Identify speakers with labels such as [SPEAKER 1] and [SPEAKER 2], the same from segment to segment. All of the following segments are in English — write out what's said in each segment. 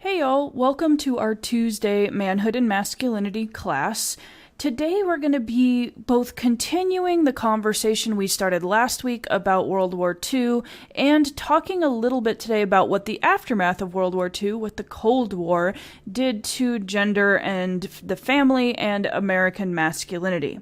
[SPEAKER 1] Hey y'all, welcome to our Tuesday Manhood and Masculinity class. Today we're going to be both continuing the conversation we started last week about World War II and talking a little bit today about what the aftermath of World War II, what the Cold War, did to gender and the family and American masculinity.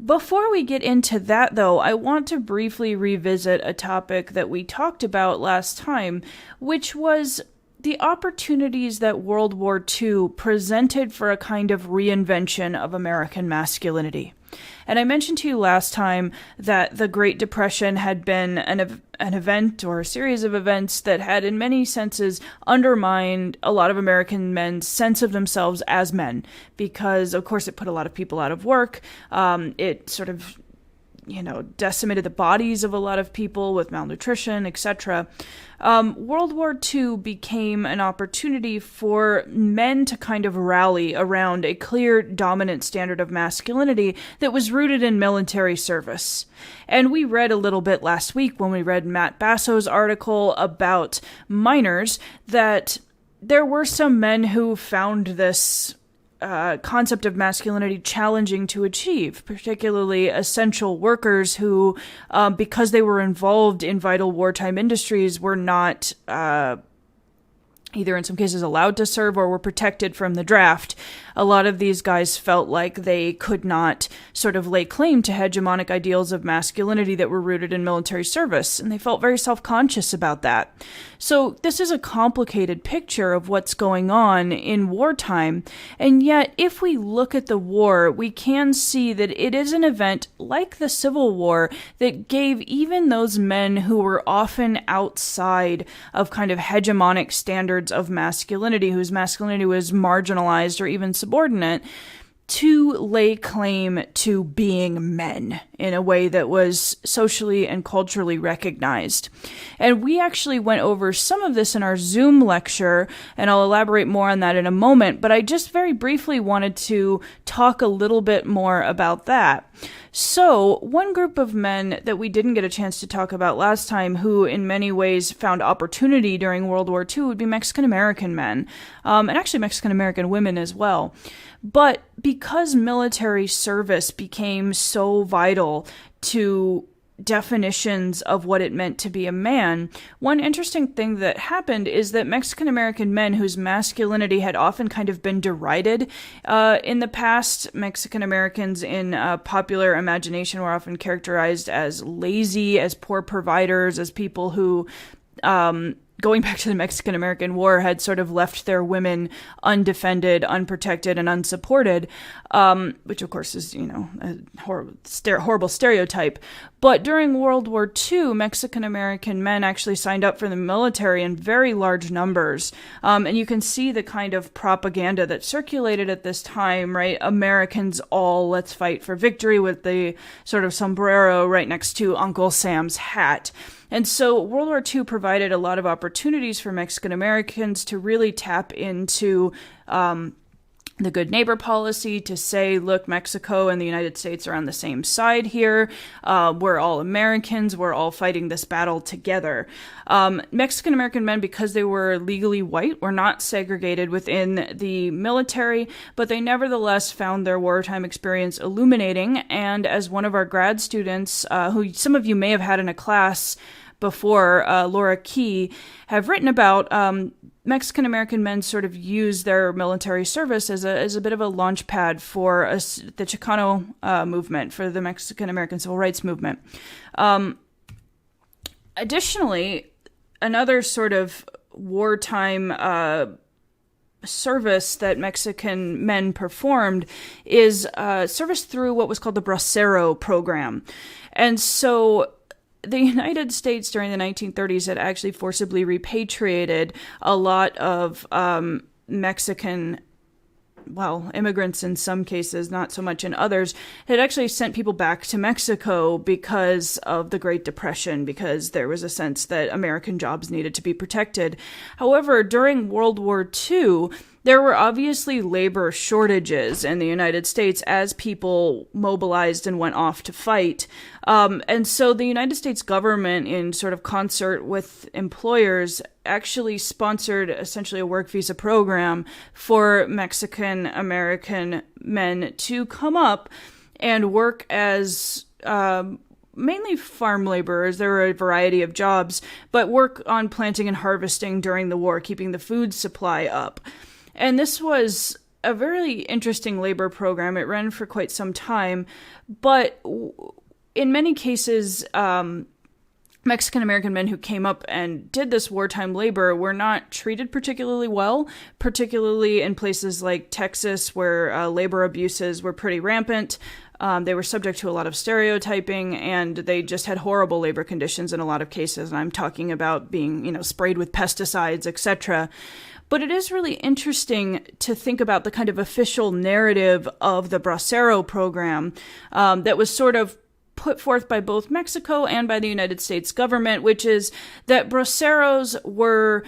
[SPEAKER 1] Before we get into that, though, I want to briefly revisit a topic that we talked about last time, which was the opportunities that World War II presented for a kind of reinvention of American masculinity. And I mentioned to you last time that the Great Depression had been an event or a series of events that had in many senses undermined a lot of American men's sense of themselves as men, because of course it put a lot of people out of work. It sort of decimated the bodies of a lot of people with malnutrition, etc. World War II became an opportunity for men to kind of rally around a clear dominant standard of masculinity that was rooted in military service. And we read a little bit last week when we read Matt Basso's article about miners that there were some men who found this concept of masculinity challenging to achieve, particularly essential workers who, because they were involved in vital wartime industries, were not either in some cases allowed to serve or were protected from the draft. A lot of these guys felt like they could not sort of lay claim to hegemonic ideals of masculinity that were rooted in military service, and they felt very self-conscious about that. So this is a complicated picture of what's going on in wartime, and yet if we look at the war, we can see that it is an event like the Civil War that gave even those men who were often outside of kind of hegemonic standards of masculinity, whose masculinity was marginalized or even subordinate, to lay claim to being men in a way that was socially and culturally recognized. And we actually went over some of this in our Zoom lecture, and I'll elaborate more on that in a moment, but I just very briefly wanted to talk a little bit more about that. So, one group of men that we didn't get a chance to talk about last time, who in many ways found opportunity during World War II, would be Mexican American men, and actually Mexican American women as well. But because military service became so vital to definitions of what it meant to be a man, one interesting thing that happened is that Mexican American men whose masculinity had often kind of been derided in the past, Mexican Americans in popular imagination were often characterized as lazy, as poor providers, as people who going back to the Mexican-American War, had sort of left their women undefended, unprotected, and unsupported, which of course is, a horrible stereotype. But during World War II, Mexican-American men actually signed up for the military in very large numbers. And you can see the kind of propaganda that circulated at this time, right? Americans all, let's fight for victory, with the sort of sombrero right next to Uncle Sam's hat. And so World War II provided a lot of opportunities for Mexican Americans to really tap into the good neighbor policy, to say, look, Mexico and the United States are on the same side here. We're all Americans. We're all fighting this battle together. Mexican American men, because they were legally white, were not segregated within the military, but they nevertheless found their wartime experience illuminating. And as one of our grad students, who some of you may have had in a class before, Laura Key, have written about, Mexican American men sort of use their military service as a bit of a launch pad for the Chicano movement, for the Mexican American civil rights movement. Additionally, another sort of wartime service that Mexican men performed is service through what was called the Bracero program. And so the United States during the 1930s had actually forcibly repatriated a lot of Mexican, immigrants in some cases, not so much in others, had actually sent people back to Mexico because of the Great Depression, because there was a sense that American jobs needed to be protected. However, during World War II, there were obviously labor shortages in the United States as people mobilized and went off to fight. And so the United States government, in sort of concert with employers, actually sponsored essentially a work visa program for Mexican American men to come up and work as mainly farm laborers. There were a variety of jobs, but work on planting and harvesting during the war, keeping the food supply up. And this was a very interesting labor program. It ran for quite some time, but in many cases, Mexican-American men who came up and did this wartime labor were not treated particularly well, particularly in places like Texas, where labor abuses were pretty rampant. They were subject to a lot of stereotyping, and they just had horrible labor conditions in a lot of cases. And I'm talking about being, sprayed with pesticides, etc. But it is really interesting to think about the kind of official narrative of the Bracero program that was sort of put forth by both Mexico and by the United States government, which is that braceros were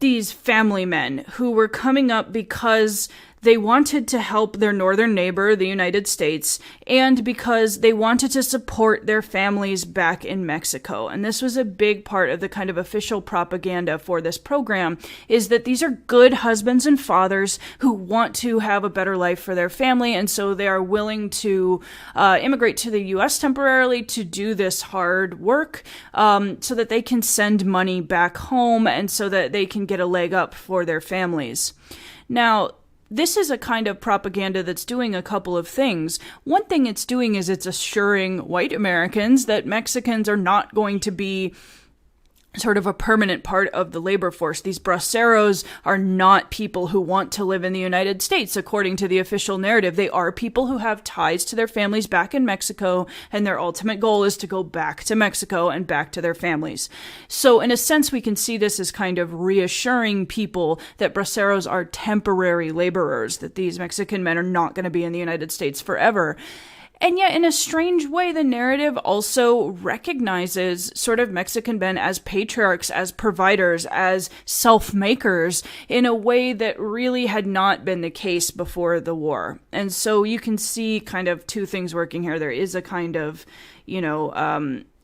[SPEAKER 1] these family men who were coming up because they wanted to help their northern neighbor, the United States, and because they wanted to support their families back in Mexico. And this was a big part of the kind of official propaganda for this program, is that these are good husbands and fathers who want to have a better life for their family, and so they are willing to immigrate to the U.S. temporarily to do this hard work so that they can send money back home and so that they can get a leg up for their families. Now, this is a kind of propaganda that's doing a couple of things. One thing it's doing is it's assuring white Americans that Mexicans are not going to be sort of a permanent part of the labor force. These braceros are not people who want to live in the United States, according to the official narrative. They are people who have ties to their families back in Mexico, and their ultimate goal is to go back to Mexico and back to their families. So in a sense, we can see this as kind of reassuring people that braceros are temporary laborers, that these Mexican men are not going to be in the United States forever. And yet, in a strange way, the narrative also recognizes sort of Mexican men as patriarchs, as providers, as self-makers in a way that really had not been the case before the war. And so you can see kind of two things working here. There is a kind of,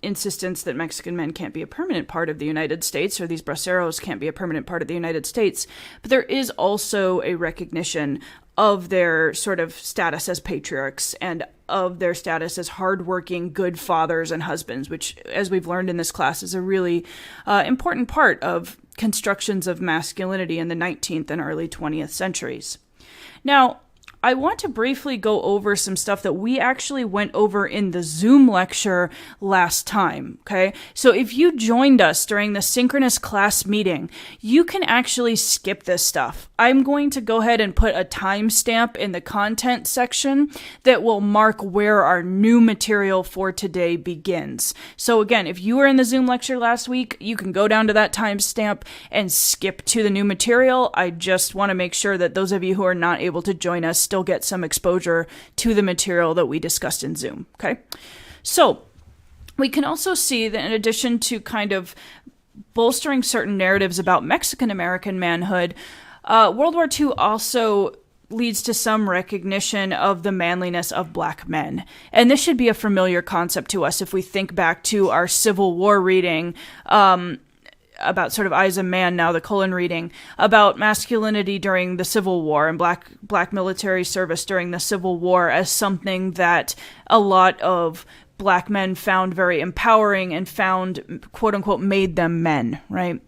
[SPEAKER 1] insistence that Mexican men can't be a permanent part of the United States, or these braceros can't be a permanent part of the United States. But there is also a recognition of their sort of status as patriarchs and of their status as hardworking, good fathers and husbands, which, as we've learned in this class, is a really important part of constructions of masculinity in the 19th and early 20th centuries. Now, I want to briefly go over some stuff that we actually went over in the Zoom lecture last time, okay? So if you joined us during the synchronous class meeting, you can actually skip this stuff. I'm going to go ahead and put a timestamp in the content section that will mark where our new material for today begins. So again, if you were in the Zoom lecture last week, you can go down to that timestamp and skip to the new material. I just want to make sure that those of you who are not able to join us still get some exposure to the material that we discussed in Zoom, okay? So we can also see that in addition to kind of bolstering certain narratives about Mexican-American manhood, World War II also leads to some recognition of the manliness of Black men. And this should be a familiar concept to us if we think back to our Civil War reading, about sort of Eyes of Man now, the Cullen reading, about masculinity during the Civil War and black military service during the Civil War as something that a lot of Black men found very empowering and found, quote unquote, made them men, right?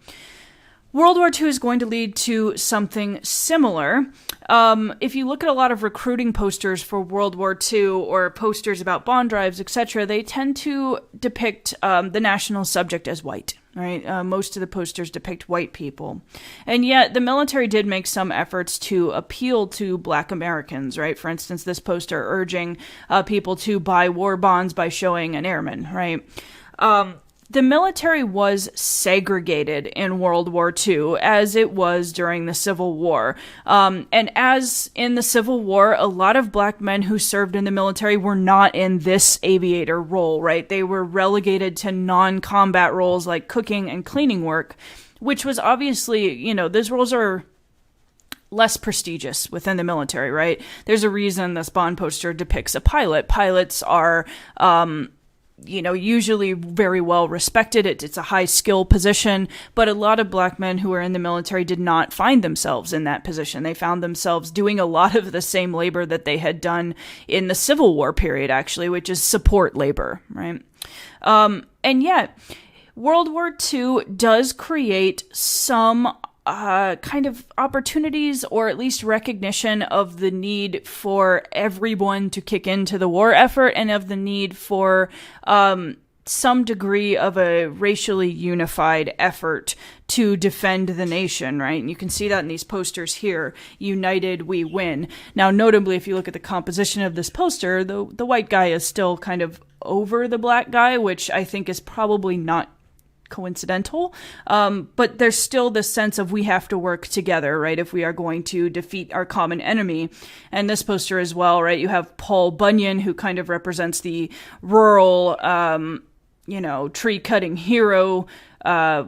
[SPEAKER 1] World War II is going to lead to something similar. If you look at a lot of recruiting posters for World War II or posters about bond drives, etc., they tend to depict the national subject as white, right? Most of the posters depict white people. And yet the military did make some efforts to appeal to Black Americans, right? For instance, this poster urging people to buy war bonds by showing an airman, right? The military was segregated in World War II, as it was during the Civil War. And as in the Civil War, a lot of Black men who served in the military were not in this aviator role, right? They were relegated to non-combat roles like cooking and cleaning work, which was obviously, those roles are less prestigious within the military, right? There's a reason this Bond poster depicts a pilot. Pilots are, usually very well respected. It's a high skill position, but a lot of black men who are in the military did not find themselves in that position. They found themselves doing a lot of the same labor that they had done in the Civil War period, actually, which is support labor, right? And yet, World War II does create some kind of opportunities, or at least recognition of the need for everyone to kick into the war effort, and of the need for some degree of a racially unified effort to defend the nation, right? And you can see that in these posters here. United, we win. Now, notably, if you look at the composition of this poster, the white guy is still kind of over the black guy, which I think is probably not coincidental, but there's still this sense of we have to work together, right, if we are going to defeat our common enemy. And this poster as well, right, you have Paul Bunyan, who kind of represents the rural, tree-cutting hero. I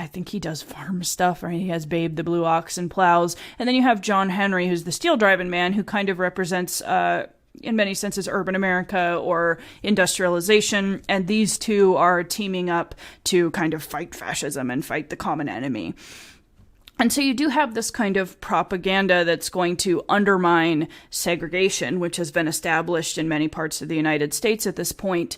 [SPEAKER 1] think he does farm stuff, right? He has Babe the Blue Ox and plows. And then you have John Henry, who's the steel-driving man, who kind of represents in many senses, urban America or industrialization, and these two are teaming up to kind of fight fascism and fight the common enemy. And so you do have this kind of propaganda that's going to undermine segregation, which has been established in many parts of the United States at this point.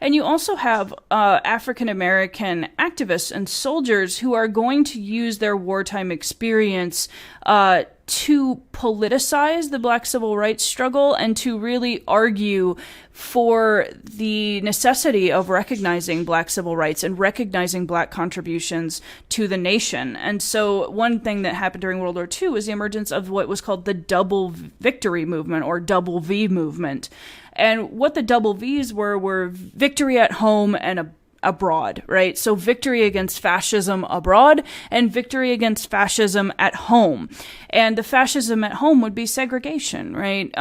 [SPEAKER 1] And you also have African-American activists and soldiers who are going to use their wartime experience to politicize the Black civil rights struggle and to really argue for the necessity of recognizing Black civil rights and recognizing Black contributions to the nation. And so one thing that happened during World War II was the emergence of what was called the Double Victory Movement, or Double V Movement. And what the double V's were victory at home and abroad, right? So victory against fascism abroad and victory against fascism at home. And the fascism at home would be segregation, right?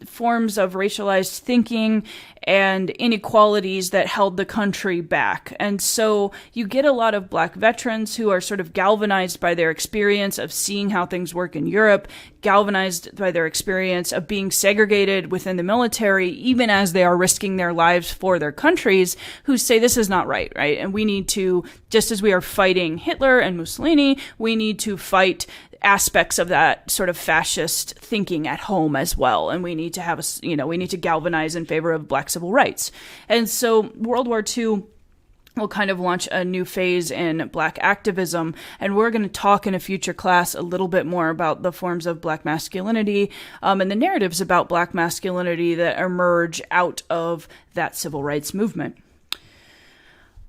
[SPEAKER 1] Forms of racialized thinking and inequalities that held the country back. And so you get a lot of Black veterans who are sort of galvanized by their experience of seeing how things work in Europe, galvanized by their experience of being segregated within the military, even as they are risking their lives for their countries, who say this is not right, right? And we need to, just as we are fighting Hitler and Mussolini, we need to fight aspects of that sort of fascist thinking at home as well. And we need to have we need to galvanize in favor of Black civil rights. And so World War II will kind of launch a new phase in Black activism. And we're going to talk in a future class a little bit more about the forms of Black masculinity and the narratives about Black masculinity that emerge out of that civil rights movement.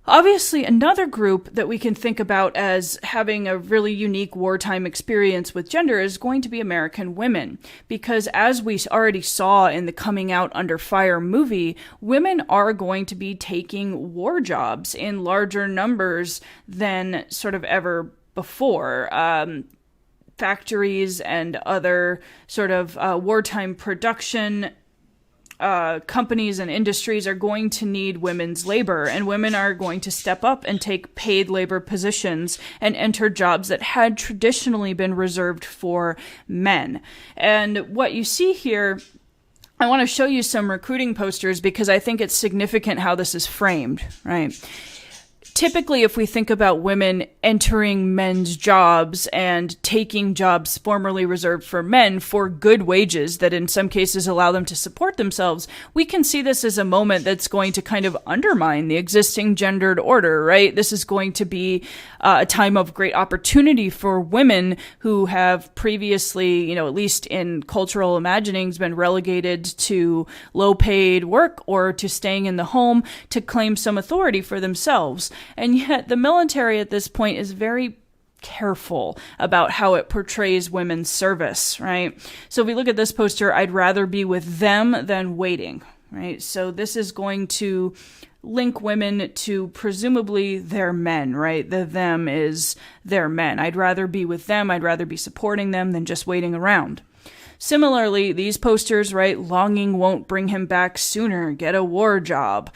[SPEAKER 1] Obviously, another group that we can think about as having a really unique wartime experience with gender is going to be American women. Because as we already saw in the Coming Out Under Fire movie, women are going to be taking war jobs in larger numbers than sort of ever before. Factories and other sort of wartime production companies and industries are going to need women's labor, and women are going to step up and take paid labor positions and enter jobs that had traditionally been reserved for men. And what you see here, I want to show you some recruiting posters because I think it's significant how this is framed, right? Typically, if we think about women entering men's jobs and taking jobs formerly reserved for men for good wages that in some cases allow them to support themselves, we can see this as a moment that's going to kind of undermine the existing gendered order, right? This is going to be a time of great opportunity for women who have previously, at least in cultural imaginings, been relegated to low-paid work or to staying in the home to claim some authority for themselves. And yet the military at this point is very careful about how it portrays women's service, right? So if we look at this poster, I'd rather be with them than waiting, right? So this is going to link women to presumably their men, right? The them is their men. I'd rather be with them. I'd rather be supporting them than just waiting around. Similarly, these posters, right? Longing won't bring him back sooner. Get a war job.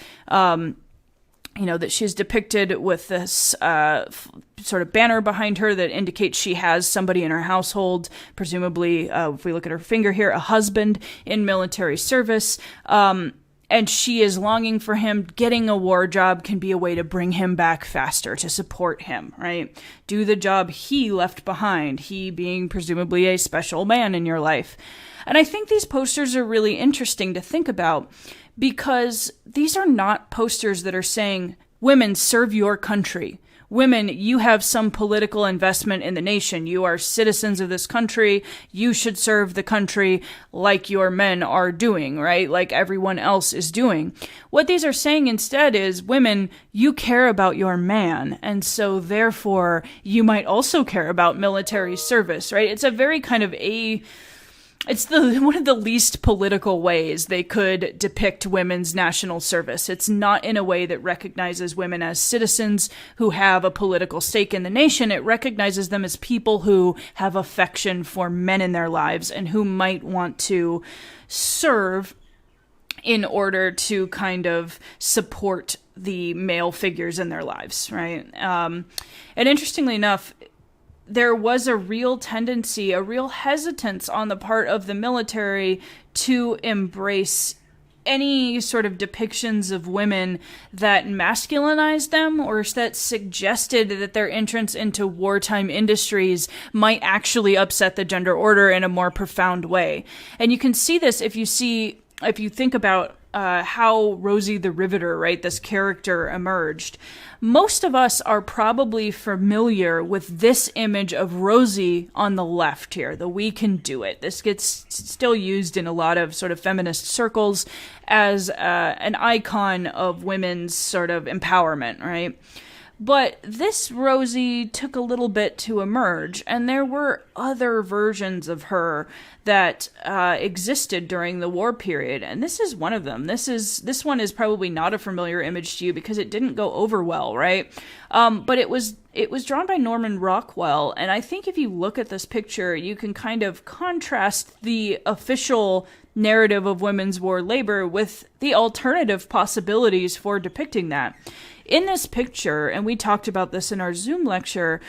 [SPEAKER 1] that she's depicted with this sort of banner behind her that indicates she has somebody in her household, presumably, if we look at her finger here, a husband in military service. And she is longing for him. Getting a war job can be a way to bring him back faster, to support him, right? Do the job he left behind, he being presumably a special man in your life. And I think these posters are really interesting to think about, because these are not posters that are saying, women, serve your country. Women, you have some political investment in the nation. You are citizens of this country. You should serve the country like your men are doing, right? Like everyone else is doing. What these are saying instead is, women, you care about your man. And so therefore, you might also care about military service, right? It's a very kind of it's one of the least political ways they could depict women's national service. It's not in a way that recognizes women as citizens who have a political stake in the nation. It recognizes them as people who have affection for men in their lives and who might want to serve in order to kind of support the male figures in their lives, right? And interestingly enough, there was a real tendency, a real hesitance on the part of the military to embrace any sort of depictions of women that masculinized them or that suggested that their entrance into wartime industries might actually upset the gender order in a more profound way. And you can see this if you think about how Rosie the Riveter, right, this character emerged. Most of us are probably familiar with this image of Rosie on the left here, the "we can do it." This gets still used in a lot of sort of feminist circles as an icon of women's sort of empowerment, right? But this Rosie took a little bit to emerge, and there were other versions of her that existed during the war period, and this is one of them. This one is probably not a familiar image to you because it didn't go over well, right? But it was drawn by Norman Rockwell, and I think if you look at this picture, you can kind of contrast the official narrative of women's war labor with the alternative possibilities for depicting that. In this picture, and we talked about this in our Zoom lecture,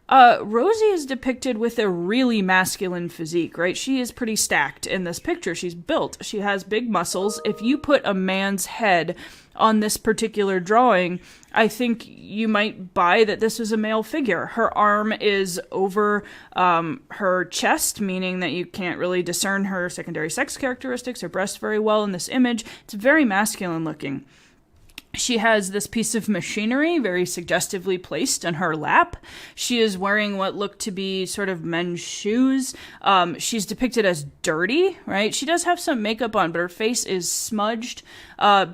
[SPEAKER 1] Rosie is depicted with a really masculine physique, right? She is pretty stacked in this picture. She's built. She has big muscles. If you put a man's head on this particular drawing, I think you might buy that this was a male figure. Her arm is over her chest, meaning that you can't really discern her secondary sex characteristics or breasts very well in this image. It's very masculine looking. She has this piece of machinery very suggestively placed in her lap. She is wearing what look to be sort of men's shoes. She's depicted as dirty, right? She does have some makeup on, but her face is smudged.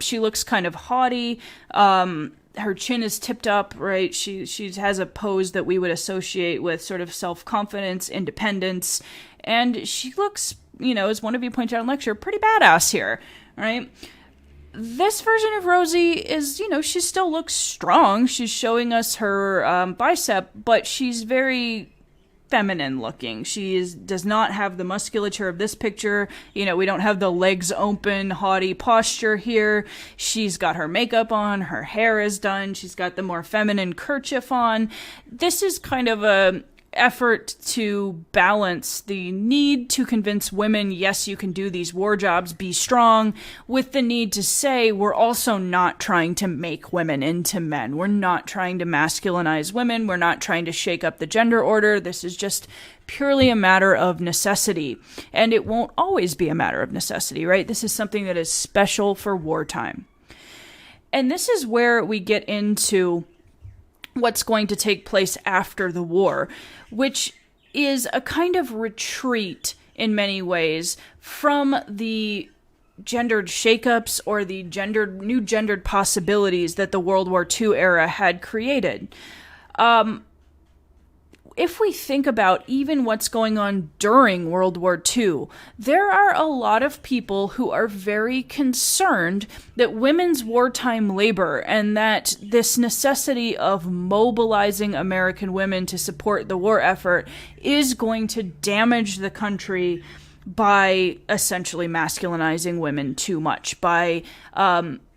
[SPEAKER 1] She looks kind of haughty. Her chin is tipped up, right? She has a pose that we would associate with sort of self-confidence, independence. And she looks, as one of you pointed out in lecture, pretty badass here, right? This version of Rosie is, she still looks strong. She's showing us her bicep, but she's very feminine looking. She does not have the musculature of this picture. We don't have the legs open, haughty posture here. She's got her makeup on. Her hair is done. She's got the more feminine kerchief on. This is kind of a effort to balance the need to convince women, yes, you can do these war jobs, be strong, with the need to say we're also not trying to make women into men. We're not trying to masculinize women. We're not trying to shake up the gender order. This is just purely a matter of necessity. And it won't always be a matter of necessity, right? This is something that is special for wartime. And this is where we get into what's going to take place after the war, which is a kind of retreat in many ways from the gendered shakeups or the new gendered possibilities that the World War II era had created. If we think about even what's going on during World War II, there are a lot of people who are very concerned that women's wartime labor and that this necessity of mobilizing American women to support the war effort is going to damage the country by essentially masculinizing women too much, by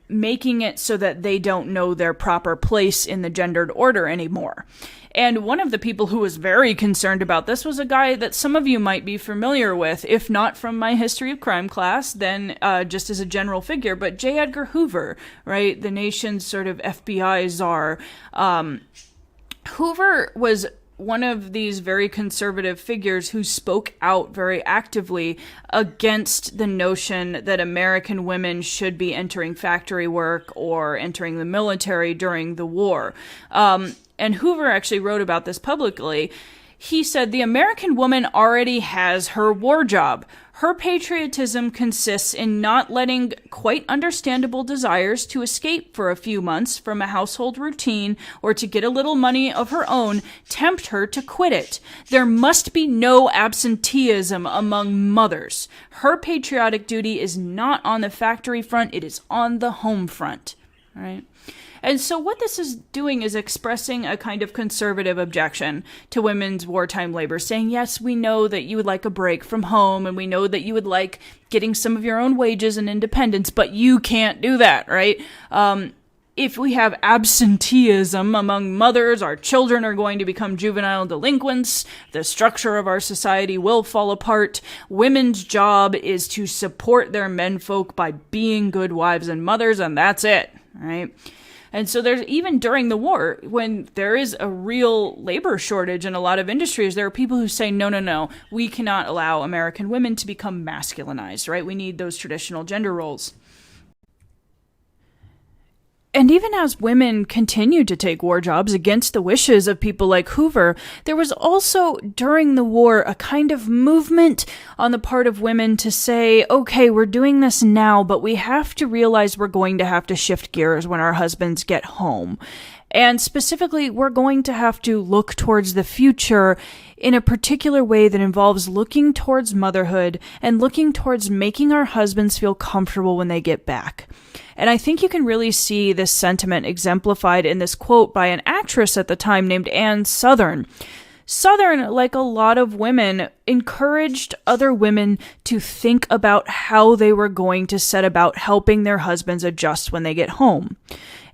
[SPEAKER 1] making it so that they don't know their proper place in the gendered order anymore. And one of the people who was very concerned about this was a guy that some of you might be familiar with, if not from my history of crime class, then just as a general figure, but J. Edgar Hoover, right? The nation's sort of FBI czar. Hoover was one of these very conservative figures who spoke out very actively against the notion that American women should be entering factory work or entering the military during the war. And Hoover actually wrote about this publicly. He said, "The American woman already has her war job. Her patriotism consists in not letting quite understandable desires to escape for a few months from a household routine or to get a little money of her own tempt her to quit it. There must be no absenteeism among mothers. Her patriotic duty is not on the factory front, it is on the home front." All right? And so what this is doing is expressing a kind of conservative objection to women's wartime labor, saying, yes, we know that you would like a break from home, and we know that you would like getting some of your own wages and independence, but you can't do that, right? If we have absenteeism among mothers, our children are going to become juvenile delinquents, the structure of our society will fall apart. Women's job is to support their menfolk by being good wives and mothers, and that's it, right? And so there's, even during the war, when there is a real labor shortage in a lot of industries, there are people who say, no, we cannot allow American women to become masculinized, right? We need those traditional gender roles. And even as women continued to take war jobs against the wishes of people like Hoover, there was also, during the war, a kind of movement on the part of women to say, okay, we're doing this now, but we have to realize we're going to have to shift gears when our husbands get home. And specifically, we're going to have to look towards the future in a particular way that involves looking towards motherhood and looking towards making our husbands feel comfortable when they get back. And I think you can really see this sentiment exemplified in this quote by an actress at the time named Anne Southern. Southern, like a lot of women, encouraged other women to think about how they were going to set about helping their husbands adjust when they get home.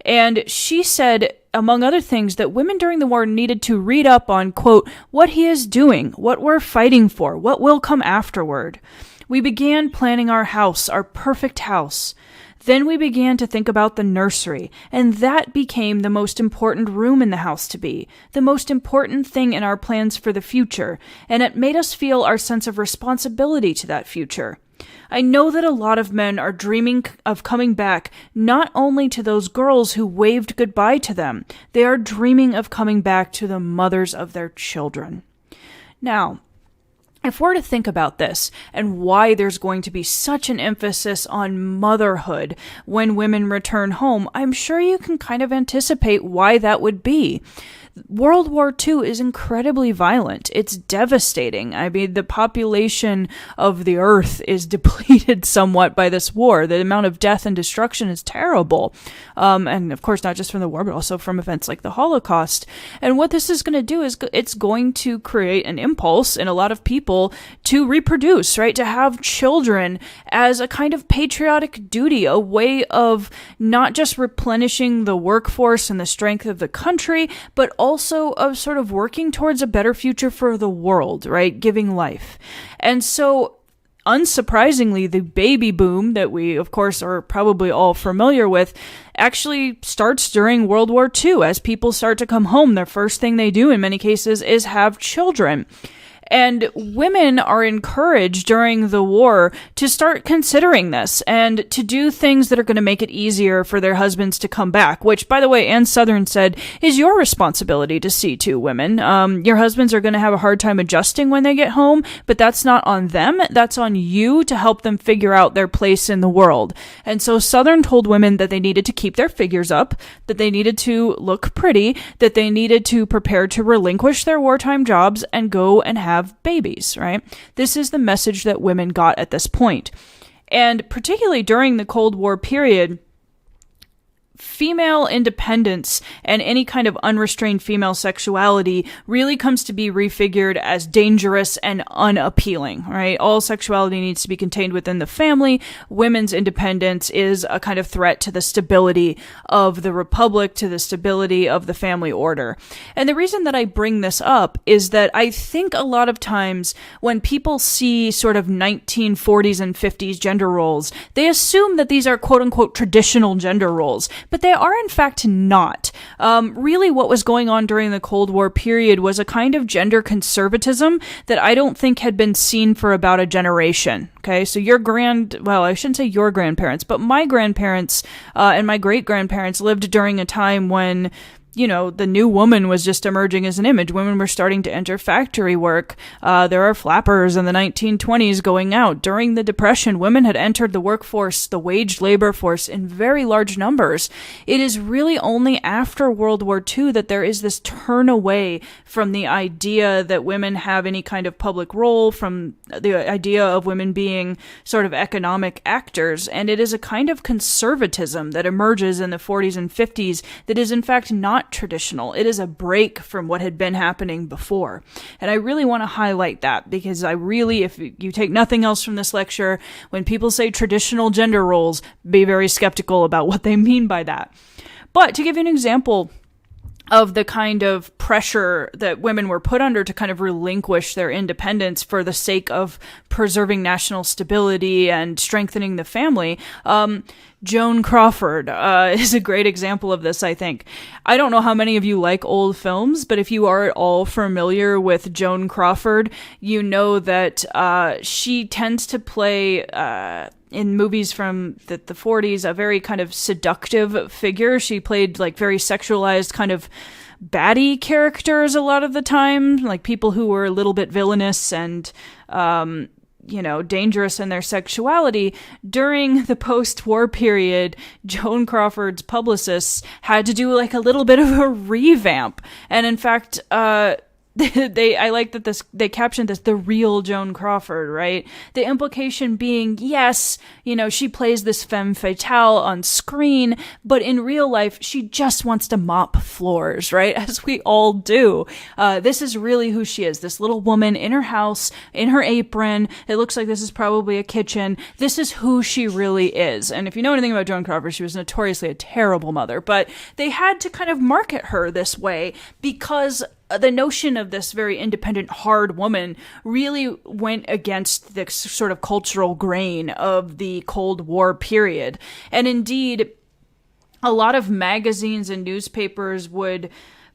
[SPEAKER 1] And she said, among other things, that women during the war needed to read up on, quote, what he is doing, what we're fighting for, what will come afterward. We began planning our house, our perfect house. Then we began to think about the nursery, and that became the most important room in the house to be, the most important thing in our plans for the future, and it made us feel our sense of responsibility to that future. I know that a lot of men are dreaming of coming back, not only to those girls who waved goodbye to them, they are dreaming of coming back to the mothers of their children. Now, if we're to think about this and why there's going to be such an emphasis on motherhood when women return home, I'm sure you can kind of anticipate why that would be. World War II is incredibly violent. It's devastating. I mean, the population of the earth is depleted somewhat by this war. The amount of death and destruction is terrible. And of course, not just from the war, but also from events like the Holocaust. And what this is going to do is it's going to create an impulse in a lot of people to reproduce, right? To have children as a kind of patriotic duty, a way of not just replenishing the workforce and the strength of the country, but also of sort of working towards a better future for the world, right? Giving life. And so, unsurprisingly, the baby boom that we, of course, are probably all familiar with actually starts during World War II. As people start to come home, the first thing they do in many cases is have children. And women are encouraged during the war to start considering this and to do things that are going to make it easier for their husbands to come back, which, by the way, Anne Southern said, is your responsibility to see to, women. Your husbands are going to have a hard time adjusting when they get home, but that's not on them. That's on you to help them figure out their place in the world. And so Southern told women that they needed to keep their figures up, that they needed to look pretty, that they needed to prepare to relinquish their wartime jobs and go and have babies, right? This is the message that women got at this point. And particularly during the Cold War period, female independence and any kind of unrestrained female sexuality really comes to be refigured as dangerous and unappealing, right? All sexuality needs to be contained within the family. Women's independence is a kind of threat to the stability of the republic, to the stability of the family order. And the reason that I bring this up is that I think a lot of times when people see sort of 1940s and 50s gender roles, they assume that these are quote-unquote traditional gender roles, but they are in fact not. Really what was going on during the Cold War period was a kind of gender conservatism that I don't think had been seen for about a generation. Okay, so I shouldn't say your grandparents, but my grandparents and my great-grandparents lived during a time when the new woman was just emerging as an image. Women were starting to enter factory work. There are flappers in the 1920s going out. During the Depression, women had entered the workforce, the wage labor force, in very large numbers. It is really only after World War II that there is this turn away from the idea that women have any kind of public role, from the idea of women being sort of economic actors. And it is a kind of conservatism that emerges in the 40s and 50s that is in fact not traditional. It is a break from what had been happening before. And I really want to highlight that because if you take nothing else from this lecture, when people say traditional gender roles, be very skeptical about what they mean by that. But to give you an example of the kind of pressure that women were put under to kind of relinquish their independence for the sake of preserving national stability and strengthening the family, Joan Crawford is a great example of this, I think. I don't know how many of you like old films, but if you are at all familiar with Joan Crawford, you know that she tends to play in movies from the 40s, a very kind of seductive figure. She played like very sexualized kind of baddie characters a lot of the time, like people who were a little bit villainous and, dangerous in their sexuality. During the post-war period, Joan Crawford's publicists had to do like a little bit of a revamp. And in fact, I like that they captioned this the real Joan Crawford, right? The implication being, yes, she plays this femme fatale on screen, but in real life, she just wants to mop floors, right? As we all do. This is really who she is. This little woman in her house, in her apron. It looks like this is probably a kitchen. This is who she really is. And if you know anything about Joan Crawford, she was notoriously a terrible mother, but they had to kind of market her this way because the notion of this very independent, hard woman really went against the sort of cultural grain of the Cold War period. And indeed, a lot of magazines and newspapers would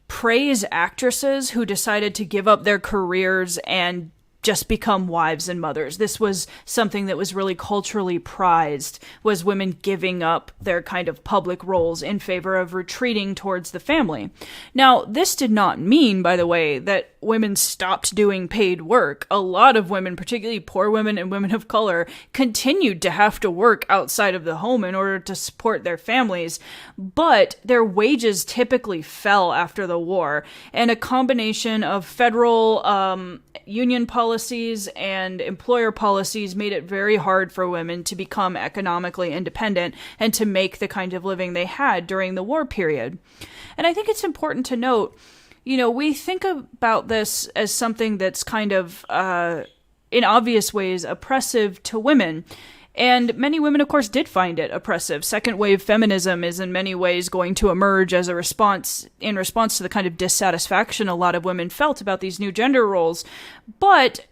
[SPEAKER 1] praise actresses who decided to give up their careers and just become wives and mothers. This was something that was really culturally prized, was women giving up their kind of public roles in favor of retreating towards the family. Now, this did not mean, by the way, that women stopped doing paid work. A lot of women, particularly poor women and women of color, continued to have to work outside of the home in order to support their families, but their wages typically fell after the war, and a combination of federal union policies and employer policies made it very hard for women to become economically independent and to make the kind of living they had during the war period. And I think it's important to note, we think about this as something that's kind of, in obvious ways, oppressive to women. And many women, of course, did find it oppressive. Second wave feminism is in many ways going to emerge as a response to the kind of dissatisfaction a lot of women felt about these new gender roles. But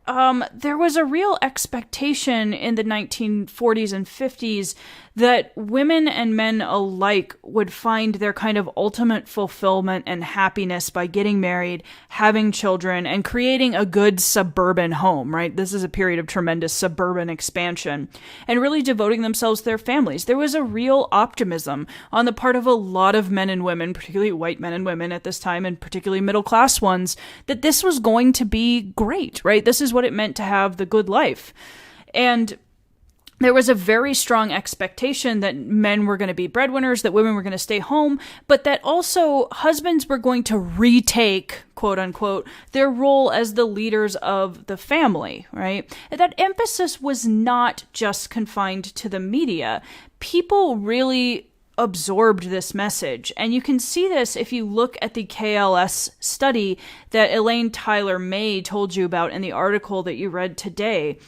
[SPEAKER 1] there was a real expectation in the 1940s and 50s that women and men alike would find their kind of ultimate fulfillment and happiness by getting married, having children, and creating a good suburban home, right? This is a period of tremendous suburban expansion, and really devoting themselves to their families. There was a real optimism on the part of a lot of men and women, particularly white men and women at this time, and particularly middle-class ones, that this was going to be great, right? This is what it meant to have the good life. And there was a very strong expectation that men were going to be breadwinners, that women were going to stay home, but that also husbands were going to retake, quote unquote, their role as the leaders of the family, right? And that emphasis was not just confined to the media. People really absorbed this message. And you can see this if you look at the KLS study that Elaine Tyler May told you about in the article that you read today.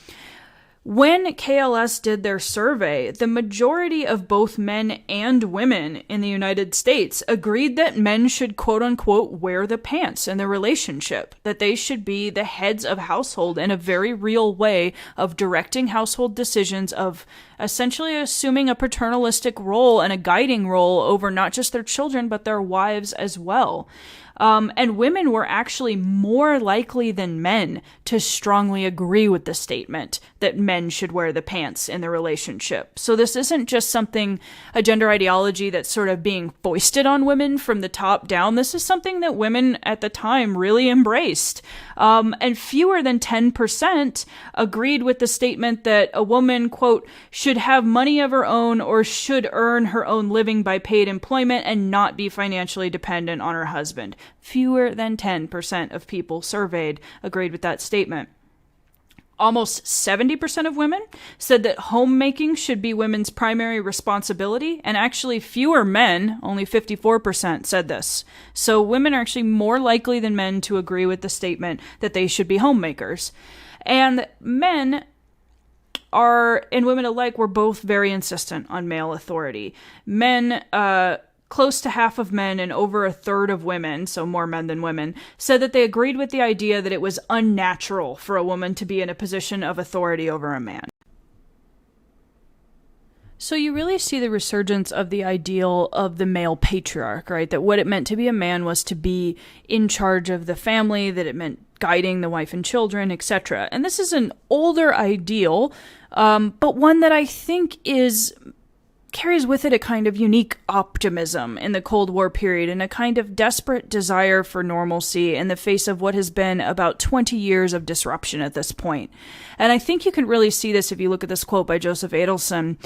[SPEAKER 1] When KLS did their survey, the majority of both men and women in the United States agreed that men should quote-unquote wear the pants in the relationship, that they should be the heads of household in a very real way of directing household decisions, of essentially assuming a paternalistic role and a guiding role over not just their children, but their wives as well. And women were actually more likely than men to strongly agree with the statement that men should wear the pants in the relationship. So this isn't just something, a gender ideology that's sort of being foisted on women from the top down. This is something that women at the time really embraced. And fewer than 10% agreed with the statement that a woman, quote, should have money of her own or should earn her own living by paid employment and not be financially dependent on her husband. Fewer than 10% of people surveyed agreed with that statement. Almost 70% of women said that homemaking should be women's primary responsibility, and actually fewer men, only 54%, said this. So women are actually more likely than men to agree with the statement that they should be homemakers. And men and women alike were both very insistent on male authority. Men, close to half of men and over a third of women, so more men than women, said that they agreed with the idea that it was unnatural for a woman to be in a position of authority over a man. So you really see the resurgence of the ideal of the male patriarch, right? That what it meant to be a man was to be in charge of the family, that it meant guiding the wife and children, etc. And this is an older ideal, but one that I think carries with it a kind of unique optimism in the Cold War period and a kind of desperate desire for normalcy in the face of what has been about 20 years of disruption at this point. And I think you can really see this if you look at this quote by Joseph Adelson.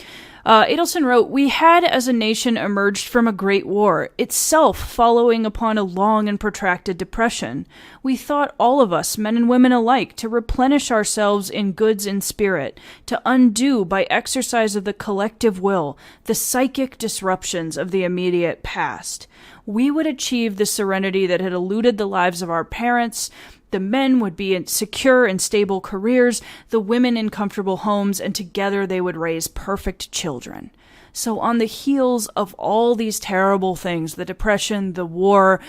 [SPEAKER 1] Adelson wrote, "We had as a nation emerged from a great war, itself following upon a long and protracted depression. We thought all of us, men and women alike, to replenish ourselves in goods and spirit, to undo by exercise of the collective will the psychic disruptions of the immediate past. We would achieve the serenity that had eluded the lives of our parents. The men would be in secure and stable careers, the women in comfortable homes, and together they would raise perfect children." So on the heels of all these terrible things, the depression, the war,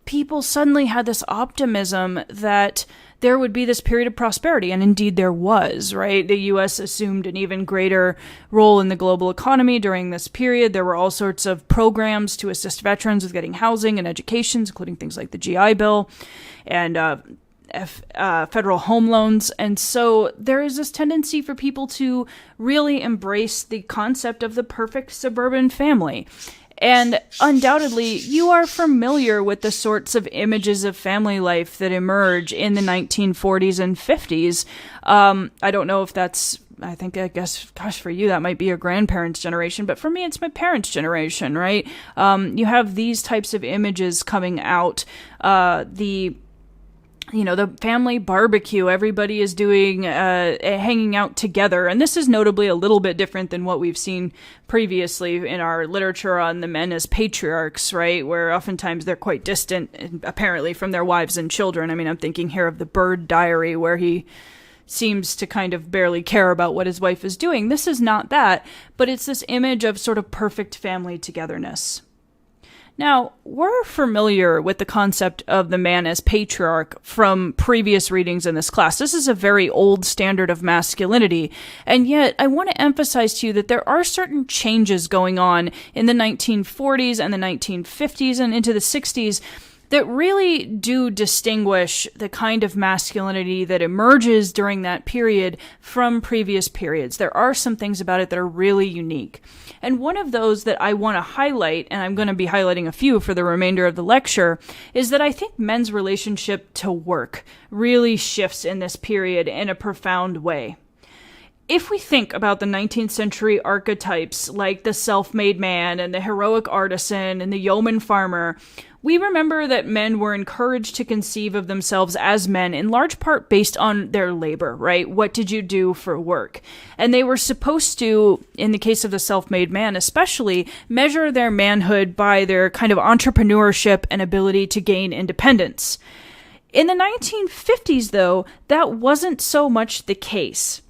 [SPEAKER 1] people suddenly had this optimism that there would be this period of prosperity, and indeed there was, right? The U.S. assumed an even greater role in the global economy during this period. There were all sorts of programs to assist veterans with getting housing and education, including things like the GI Bill and federal home loans. And so there is this tendency for people to really embrace the concept of the perfect suburban family. And undoubtedly, you are familiar with the sorts of images of family life that emerge in the 1940s and 50s. I don't know if that's, I guess, gosh, for you, that might be your grandparents' generation, but for me, it's my parents' generation, right? You have these types of images coming out, the family barbecue, everybody is doing, hanging out together. And this is notably a little bit different than what we've seen previously in our literature on the men as patriarchs, right? Where oftentimes they're quite distant, apparently, from their wives and children. I mean, I'm thinking here of the Bird Diary, where he seems to kind of barely care about what his wife is doing. This is not that, but it's this image of sort of perfect family togetherness. Now, we're familiar with the concept of the man as patriarch from previous readings in this class. This is a very old standard of masculinity, and yet I want to emphasize to you that there are certain changes going on in the 1940s and the 1950s and into the 60s that really do distinguish the kind of masculinity that emerges during that period from previous periods. There are some things about it that are really unique. And one of those that I want to highlight, and I'm going to be highlighting a few for the remainder of the lecture, is that I think men's relationship to work really shifts in this period in a profound way. if we think about the 19th century archetypes like the self-made man and the heroic artisan and the yeoman farmer, we remember that men were encouraged to conceive of themselves as men in large part based on their labor, right? What did you do for work? And they were supposed to, in the case of the self-made man especially, measure their manhood by their kind of entrepreneurship and ability to gain independence. In the 1950s, though, that wasn't so much the case.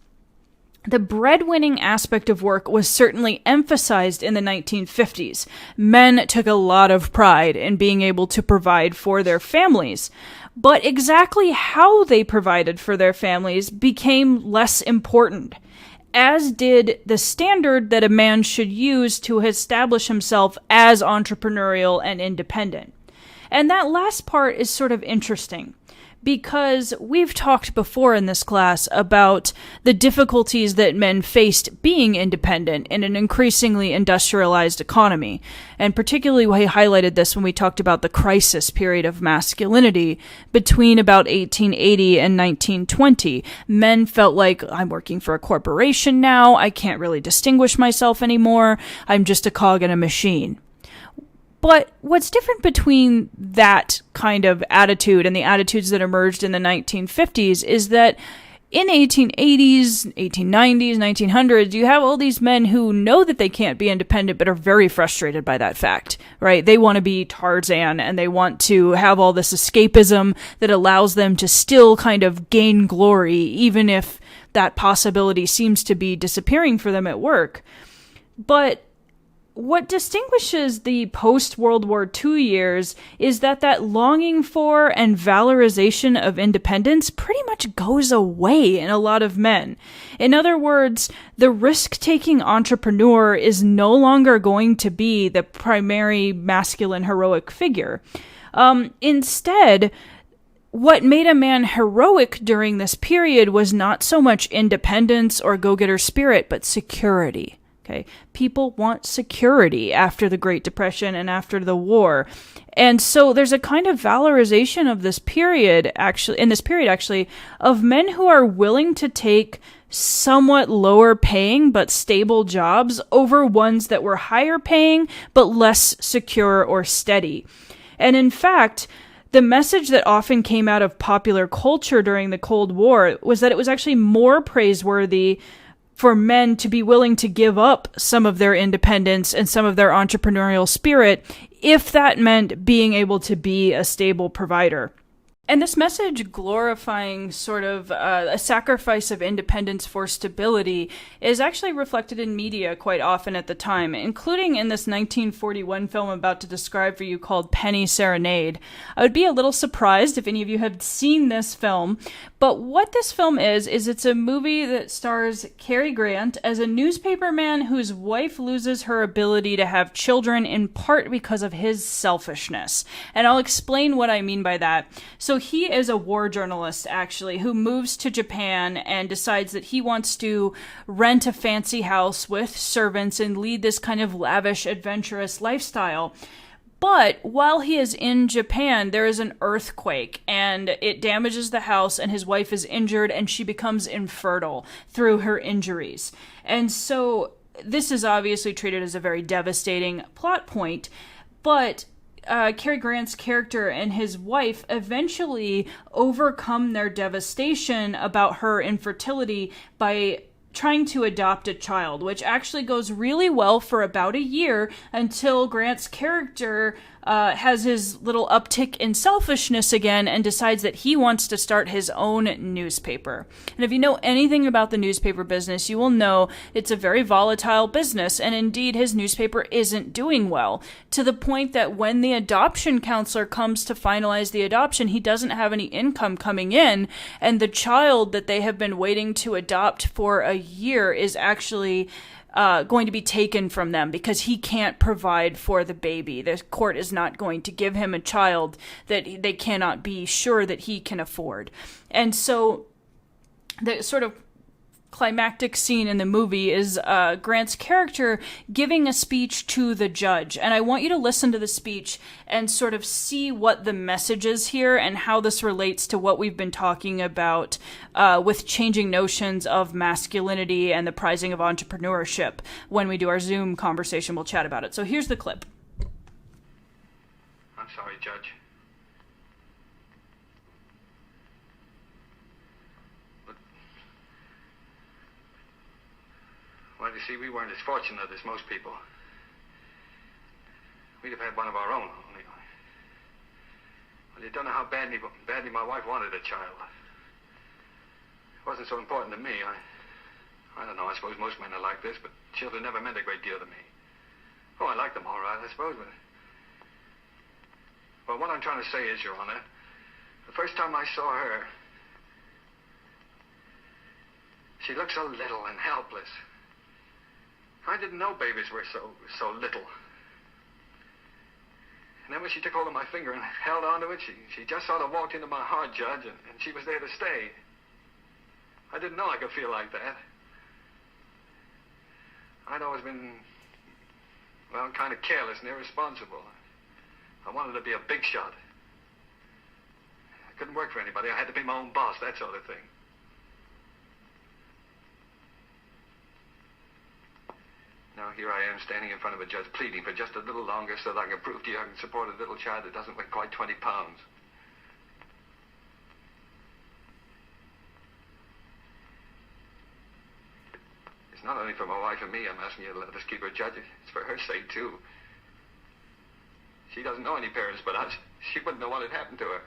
[SPEAKER 1] The breadwinning aspect of work was certainly emphasized in the 1950s. Men took a lot of pride in being able to provide for their families. But exactly how they provided for their families became less important, as did the standard that a man should use to establish himself as entrepreneurial and independent. And that last part is sort of interesting, because we've talked before in this class about the difficulties that men faced being independent in an increasingly industrialized economy. And particularly we highlighted this when we talked about the crisis period of masculinity between about 1880 and 1920. Men felt like, I'm working for a corporation now, I can't really distinguish myself anymore, I'm just a cog in a machine. But what's different between that kind of attitude and the attitudes that emerged in the 1950s is that in the 1880s, 1890s, 1900s, you have all these men who know that they can't be independent but are very frustrated by that fact, right? They want to be Tarzan and they want to have all this escapism that allows them to still kind of gain glory, even if that possibility seems to be disappearing for them at work. But what distinguishes the post-World War II years is that longing for and valorization of independence pretty much goes away in a lot of men. In other words, the risk-taking entrepreneur is no longer going to be the primary masculine heroic figure. Instead, what made a man heroic during this period was not so much independence or go-getter spirit, but security. Okay, people want security after the Great Depression and after the war. And so there's a kind of valorization of this period, actually, of men who are willing to take somewhat lower paying but stable jobs over ones that were higher paying but less secure or steady. And in fact, the message that often came out of popular culture during the Cold War was that it was actually more praiseworthy for men to be willing to give up some of their independence and some of their entrepreneurial spirit if that meant being able to be a stable provider. And this message glorifying sort of a sacrifice of independence for stability is actually reflected in media quite often at the time, including in this 1941 film I'm about to describe for you called Penny Serenade. I would be a little surprised if any of you have seen this film, but what this film is it's a movie that stars Cary Grant as a newspaperman whose wife loses her ability to have children in part because of his selfishness. And I'll explain what I mean by that. So he is a war journalist, actually, who moves to Japan and decides that he wants to rent a fancy house with servants and lead this kind of lavish, adventurous lifestyle. But while he is in Japan, there is an earthquake, and it damages the house, and his wife is injured, and she becomes infertile through her injuries. And so this is obviously treated as a very devastating plot point, but Cary Grant's character and his wife eventually overcome their devastation about her infertility by trying to adopt a child, which actually goes really well for about a year until Grant's character has his little uptick in selfishness again and decides that he wants to start his own newspaper. And if you know anything about the newspaper business, you will know it's a very volatile business, and indeed his newspaper isn't doing well, to the point that when the adoption counselor comes to finalize the adoption, he doesn't have any income coming in, and the child that they have been waiting to adopt for a year is actually going to be taken from them because he can't provide for the baby. The court is not going to give him a child that they cannot be sure that he can afford. And so the sort of climactic scene in the movie is Grant's character giving a speech to the judge. And I want you to listen to the speech and sort of see what the message is here and how this relates to what we've been talking about with changing notions of masculinity and the prizing of entrepreneurship. When we do our Zoom conversation, we'll chat about it. So here's the clip.
[SPEAKER 2] I'm sorry, Judge. Well, you see, we weren't as fortunate as most people. We'd have had one of our own, only. Well, you don't know how badly my wife wanted a child. It wasn't so important to me. I don't know, I suppose most men are like this, but children never meant a great deal to me. Oh, I liked them all right, I suppose, but... Well, what I'm trying to say is, Your Honor, the first time I saw her, she looked so little and helpless. I didn't know babies were so little. And then when she took hold of my finger and held onto it, she just sort of walked into my heart, Judge, and she was there to stay. I didn't know I could feel like that. I'd always been, well, kind of careless and irresponsible. I wanted to be a big shot. I couldn't work for anybody. I had to be my own boss, that sort of thing. Now here I am standing in front of a judge pleading for just a little longer so that I can prove to you I can support a little child that doesn't weigh quite 20 pounds. It's not only for my wife and me I'm asking you to let us keep her, Judge. It's for her sake, too. She doesn't know any parents but us. She wouldn't know what had happened to her.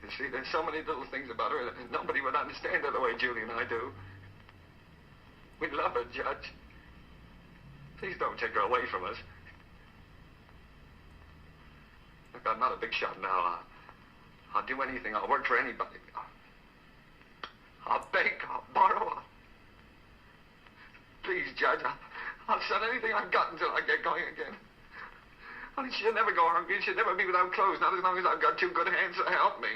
[SPEAKER 2] You see, there's so many little things about her that nobody would understand her the way Julie and I do. We love her, Judge. Please don't take her away from us. Look, I'm not a big shot now. I'll do anything. I'll work for anybody. I'll beg. I'll borrow. Please, Judge, I'll sell anything I've got until I get going again. Honey, she'll never go hungry. She'll never be without clothes, not as long as I've got two good hands to help me.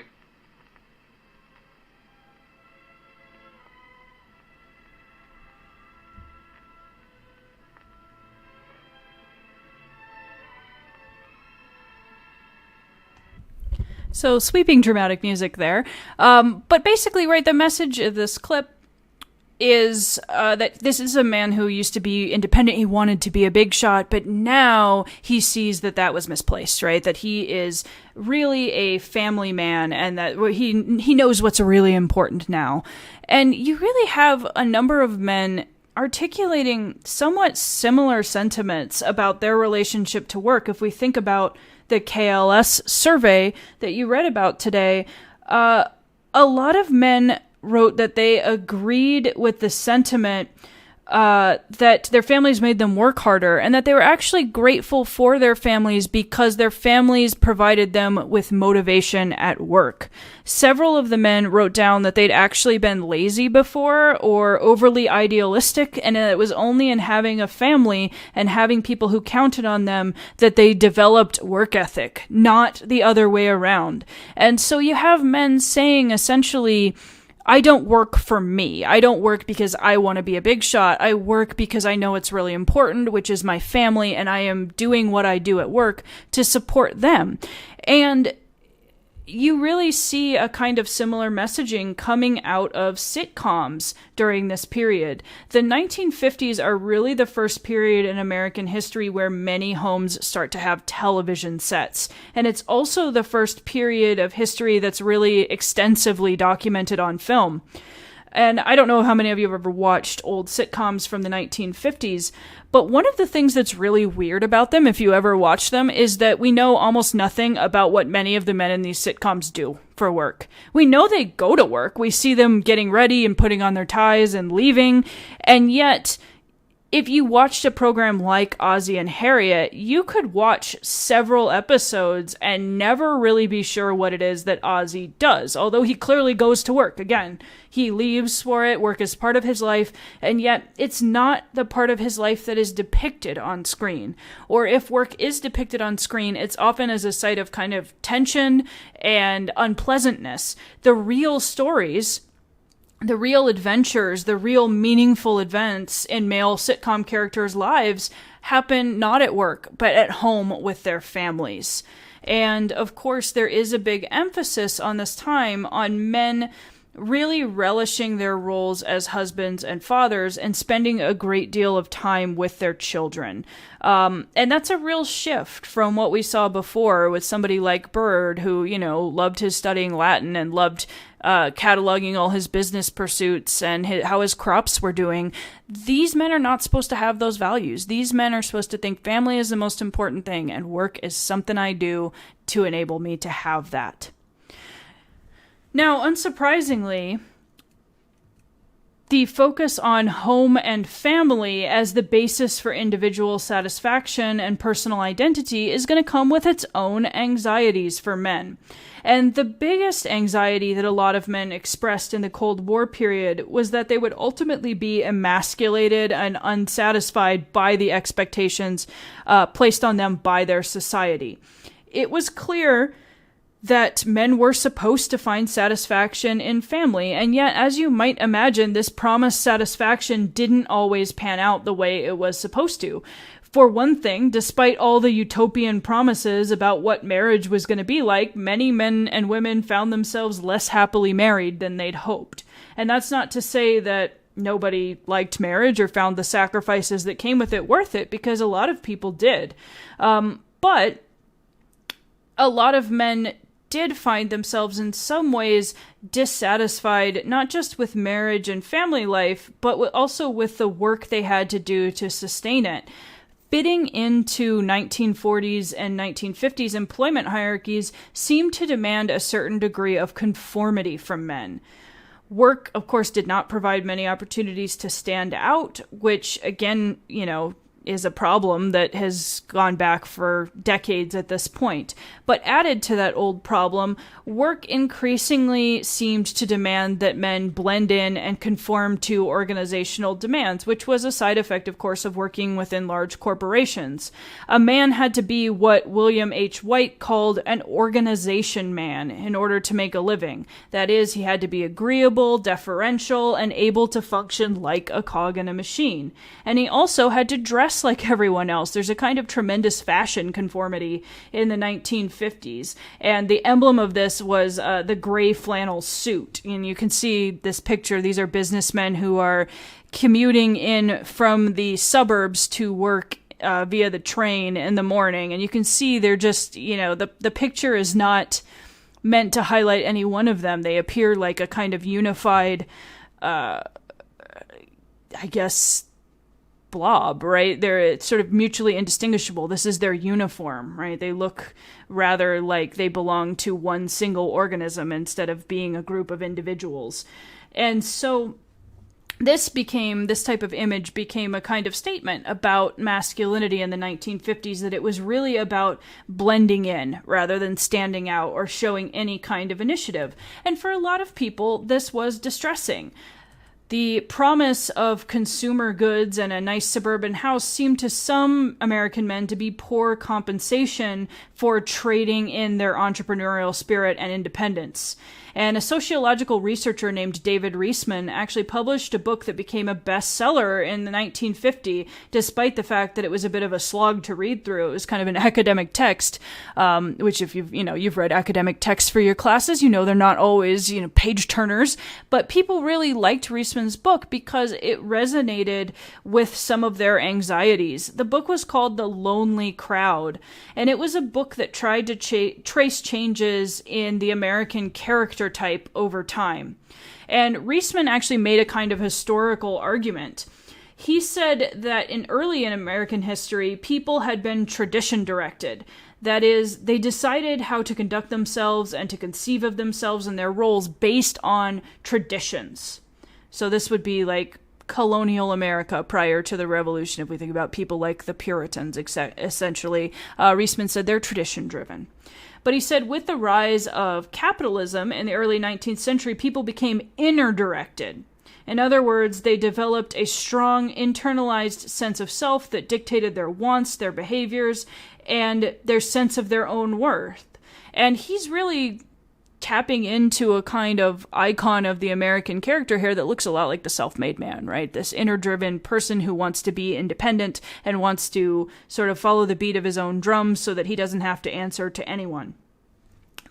[SPEAKER 1] So sweeping dramatic music there. But basically, right, the message of this clip is that this is a man who used to be independent. He wanted to be a big shot, but now he sees that that was misplaced, right? That he is really a family man and that he knows what's really important now. And you really have a number of men articulating somewhat similar sentiments about their relationship to work. If we think about the KLS survey that you read about today, a lot of men wrote that they agreed with the sentiment that their families made them work harder and that they were actually grateful for their families because their families provided them with motivation at work. Several of the men wrote down that they'd actually been lazy before or overly idealistic, and it was only in having a family and having people who counted on them that they developed work ethic, not the other way around. And so you have men saying essentially, I don't work for me. I don't work because I want to be a big shot. I work because I know it's really important, which is my family, and I am doing what I do at work to support them. And you really see a kind of similar messaging coming out of sitcoms during this period. The 1950s are really the first period in American history where many homes start to have television sets. And it's also the first period of history that's really extensively documented on film. And I don't know how many of you have ever watched old sitcoms from the 1950s, but one of the things that's really weird about them, if you ever watch them, is that we know almost nothing about what many of the men in these sitcoms do for work. We know they go to work. We see them getting ready and putting on their ties and leaving, and yet if you watched a program like Ozzie and Harriet, you could watch several episodes and never really be sure what it is that Ozzie does, although he clearly goes to work. Again, he leaves for it, work is part of his life, and yet it's not the part of his life that is depicted on screen. Or if work is depicted on screen, it's often as a site of kind of tension and unpleasantness. The real stories the real adventures, the real meaningful events in male sitcom characters' lives happen not at work, but at home with their families. And of course, there is a big emphasis on this time on men really relishing their roles as husbands and fathers and spending a great deal of time with their children. And that's a real shift from what we saw before with somebody like Byrd, who, loved his studying Latin and loved cataloging all his business pursuits and how his crops were doing. These men are not supposed to have those values. These men are supposed to think family is the most important thing and work is something I do to enable me to have that. Now, unsurprisingly, the focus on home and family as the basis for individual satisfaction and personal identity is going to come with its own anxieties for men. And the biggest anxiety that a lot of men expressed in the Cold War period was that they would ultimately be emasculated and unsatisfied by the expectations placed on them by their society. It was clear that men were supposed to find satisfaction in family, and yet, as you might imagine, this promised satisfaction didn't always pan out the way it was supposed to. For one thing, despite all the utopian promises about what marriage was going to be like, many men and women found themselves less happily married than they'd hoped. And that's not to say that nobody liked marriage or found the sacrifices that came with it worth it, because a lot of people did. But a lot of men did find themselves in some ways dissatisfied, not just with marriage and family life, but also with the work they had to do to sustain it. Fitting into 1940s and 1950s employment hierarchies seemed to demand a certain degree of conformity from men. Work, of course, did not provide many opportunities to stand out, which, again, is a problem that has gone back for decades at this point. But added to that old problem, work increasingly seemed to demand that men blend in and conform to organizational demands, which was a side effect, of course, of working within large corporations. A man had to be what William H. White called an organization man in order to make a living. That is, he had to be agreeable, deferential, and able to function like a cog in a machine. And he also had to dress like everyone else. There's a kind of tremendous fashion conformity in the 1950s. And the emblem of this was the gray flannel suit. And you can see this picture. These are businessmen who are commuting in from the suburbs to work via the train in the morning. And you can see they're just, the picture is not meant to highlight any one of them. They appear like a kind of unified, blob, right? It's sort of mutually indistinguishable. This is their uniform, right? They look rather like they belong to one single organism instead of being a group of individuals. And so this type of image became a kind of statement about masculinity in the 1950s, that it was really about blending in rather than standing out or showing any kind of initiative. And for a lot of people, this was distressing. The promise of consumer goods and a nice suburban house seemed to some American men to be poor compensation for trading in their entrepreneurial spirit and independence. And a sociological researcher named David Reisman actually published a book that became a bestseller in the 1950, despite the fact that it was a bit of a slog to read through. It was kind of an academic text, which if you've read academic texts for your classes, they're not always, page turners. But people really liked Reisman's book because it resonated with some of their anxieties. The book was called The Lonely Crowd, and it was a book that tried to trace changes in the American character type over time. And Reisman actually made a kind of historical argument. He said that early in American history, people had been tradition directed. That is, they decided how to conduct themselves and to conceive of themselves and their roles based on traditions. So this would be like colonial America prior to the Revolution, if we think about people like the Puritans, essentially. Reisman said they're tradition-driven. But he said with the rise of capitalism in the early 19th century, people became inner-directed. In other words, they developed a strong internalized sense of self that dictated their wants, their behaviors, and their sense of their own worth. And he's really tapping into a kind of icon of the American character here that looks a lot like the self-made man, right? This inner-driven person who wants to be independent and wants to sort of follow the beat of his own drums so that he doesn't have to answer to anyone.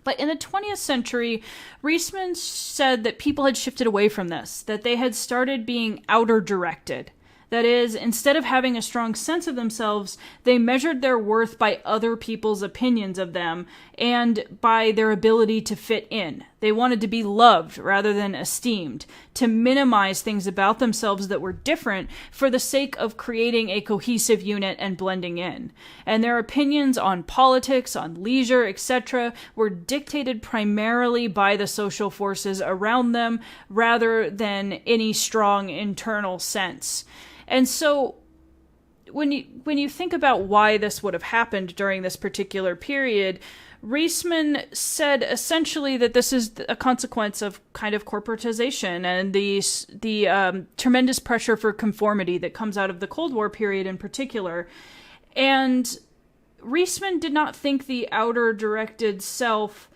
[SPEAKER 1] But in the 20th century, Reisman said that people had shifted away from this, that they had started being outer-directed. That is, instead of having a strong sense of themselves, they measured their worth by other people's opinions of them and by their ability to fit in. They wanted to be loved rather than esteemed, to minimize things about themselves that were different for the sake of creating a cohesive unit and blending in. And their opinions on politics, on leisure, etc., were dictated primarily by the social forces around them rather than any strong internal sense. And so when you think about why this would have happened during this particular period, Reisman said essentially that this is a consequence of kind of corporatization and the tremendous pressure for conformity that comes out of the Cold War period in particular. And Reisman did not think the outer directed self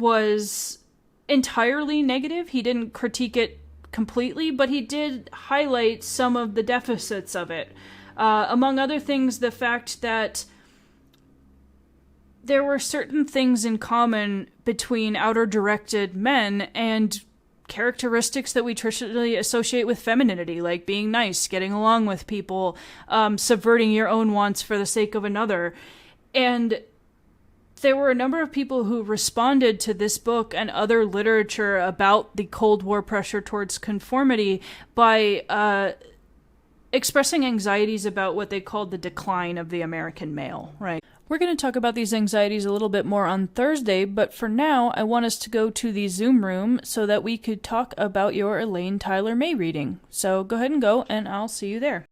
[SPEAKER 1] was entirely negative. He didn't critique it completely, but he did highlight some of the deficits of it. Among other things, the fact that there were certain things in common between outer-directed men and characteristics that we traditionally associate with femininity, like being nice, getting along with people, subverting your own wants for the sake of another. And there were a number of people who responded to this book and other literature about the Cold War pressure towards conformity by expressing anxieties about what they called the decline of the American male, right? We're going to talk about these anxieties a little bit more on Thursday, but for now, I want us to go to the Zoom room so that we could talk about your Elaine Tyler May reading. So go ahead and go, and I'll see you there.